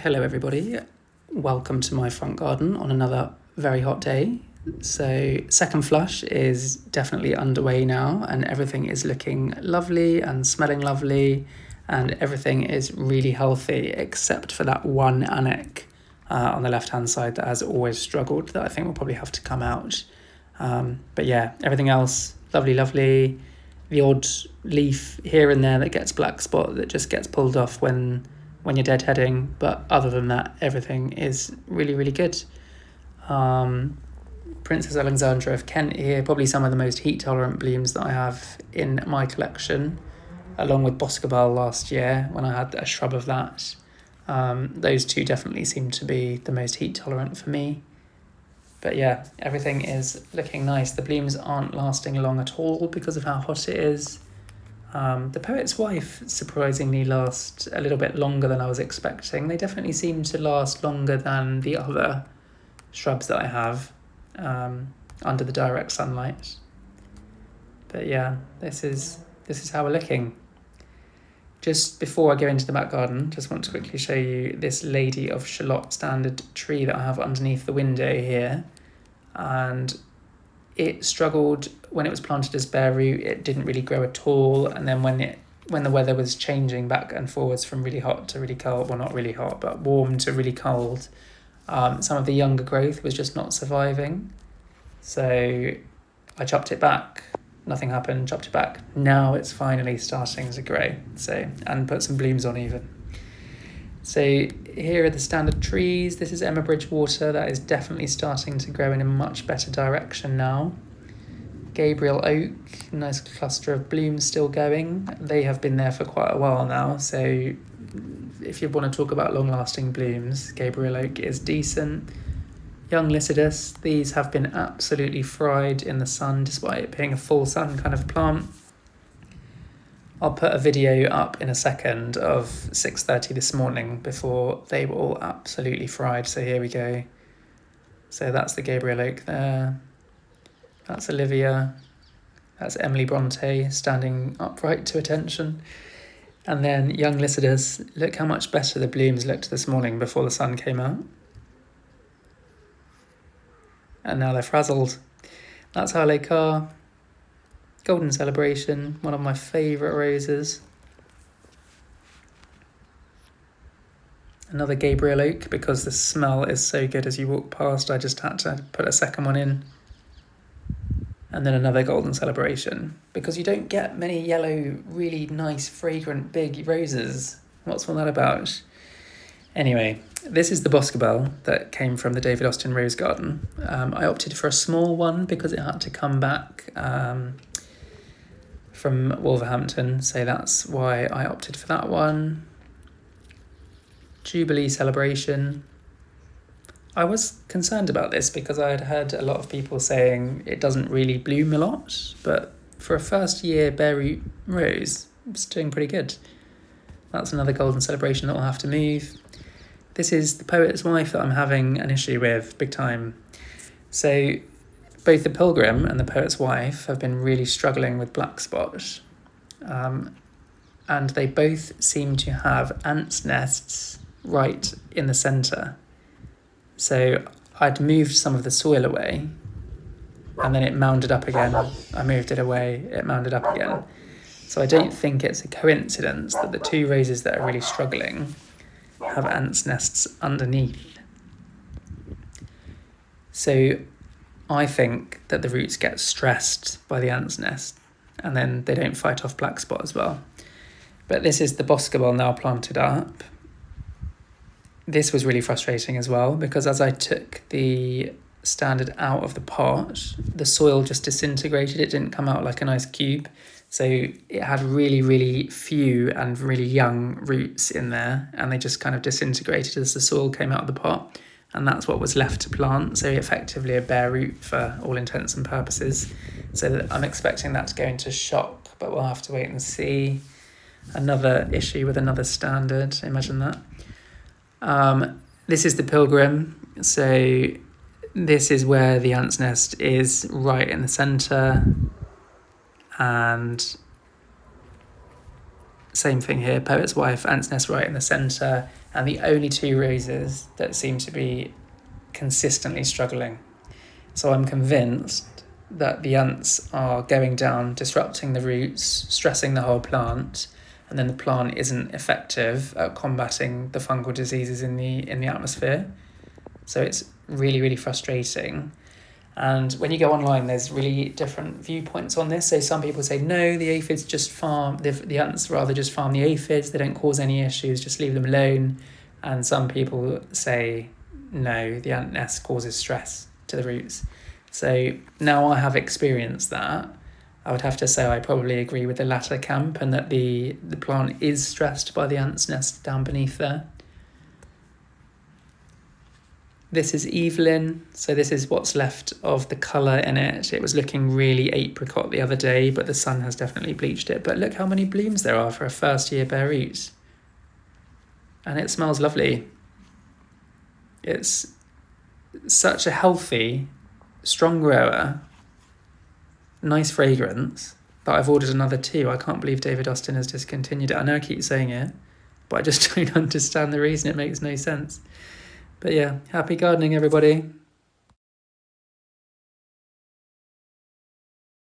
Hello everybody, welcome to my front garden on another very hot day. So second flush is definitely underway now and everything is looking lovely and smelling lovely and everything is really healthy except for that one annex on the left hand side that has always struggled, that I think will probably have to come out. But yeah, everything else lovely. The odd leaf here and there that gets black spot that just gets pulled off when you're deadheading, but other than that everything is really good. Princess Alexandra of Kent here, probably some of the most heat tolerant blooms that I have in my collection, along with Boscobel last year when I had a shrub of that. Those two definitely seem to be the most heat tolerant for me. But yeah, everything is looking nice. The blooms aren't lasting long at all because of how hot it is. The Poet's Wife surprisingly lasts a little bit longer than I was expecting. They definitely seem to last longer than the other shrubs that I have under the direct sunlight. But yeah, this is how we're looking. Just before I go into the back garden, just want to quickly show you this Lady of Shalott standard tree that I have underneath the window here. And it struggled when it was planted as bare root. It didn't really grow at all. And then when the weather was changing back and forwards from really hot to really cold, well, not really hot, but warm to really cold, some of the younger growth was just not surviving. So I chopped it back. Nothing happened, chopped it back. Now it's finally starting to grow. And put some blooms on even. So here are the standard trees. This is Emma Bridgewater. That is definitely starting to grow in a much better direction now. Gabriel Oak, nice cluster of blooms still going. They have been there for quite a while now. So if you want to talk about long-lasting blooms, Gabriel Oak is decent. Young Lycidas, these have been absolutely fried in the sun despite it being a full sun kind of plant. I'll put a video up in a second of 6:30 this morning before they were all absolutely fried. So here we go. So that's the Gabriel Oak there. That's Olivia. That's Emily Bronte standing upright to attention. And then young Lycidas, look how much better the blooms looked this morning before the sun came out. And now they're frazzled. That's Harlow Carr. Golden Celebration, one of my favourite roses. Another Gabriel Oak, because the smell is so good as you walk past, I just had to put a second one in. And then another Golden Celebration, because you don't get many yellow, really nice, fragrant, big roses. What's all that about? Anyway, this is the Boscobel that came from the David Austin Rose Garden. I opted for a small one because it had to come back from Wolverhampton, so that's why I opted for that one. Jubilee Celebration. I was concerned about this because I had heard a lot of people saying it doesn't really bloom a lot, but for a first year bare root rose, it's doing pretty good. That's another Golden Celebration that will have to move. This is the Poet's Wife that I'm having an issue with big time. So both the Pilgrim and the Poet's Wife have been really struggling with black spot. And they both seem to have ants' nests right in the centre. So I'd moved some of the soil away and then it mounded up again. I moved it away, it mounded up again. So I don't think it's a coincidence that the two roses that are really struggling have ants' nests underneath. So I think that the roots get stressed by the ants' nest and then they don't fight off black spot as well. But this is the Boscobel now planted up. This was really frustrating as well because as I took the standard out of the pot, the soil just disintegrated. It didn't come out like a nice cube. So it had really few and really young roots in there and they just kind of disintegrated as the soil came out of the pot. And that's what was left to plant. So effectively a bare root for all intents and purposes. So I'm expecting that to go into shock, but we'll have to wait and see. Another issue with another standard, imagine that. This is the Pilgrim. So this is where the ant's nest is, right in the centre. And Same thing here, Poet's Wife, Ant's Nest right in the centre, and the only two roses that seem to be consistently struggling. So I'm convinced that the ants are going down, disrupting the roots, stressing the whole plant, and then the plant isn't effective at combating the fungal diseases in the atmosphere. So it's really, really frustrating. And when you go online, there's really different viewpoints on this. So some people say, no, the aphids just farm, the ants rather just farm the aphids, they don't cause any issues, just leave them alone. And some people say, no, the ant nest causes stress to the roots. So now I have experienced that, I would have to say I probably agree with the latter camp, and that the plant is stressed by the ant's nest down beneath there. This is Evelyn, so this is what's left of the colour in it. It was looking really apricot the other day, but the sun has definitely bleached it. But look how many blooms there are for a first year bare root. And it smells lovely. It's such a healthy, strong grower, nice fragrance, that I've ordered another 2. I can't believe David Austin has discontinued it. I know I keep saying it, but I just don't understand the reason. It makes no sense. But yeah, happy gardening, everybody.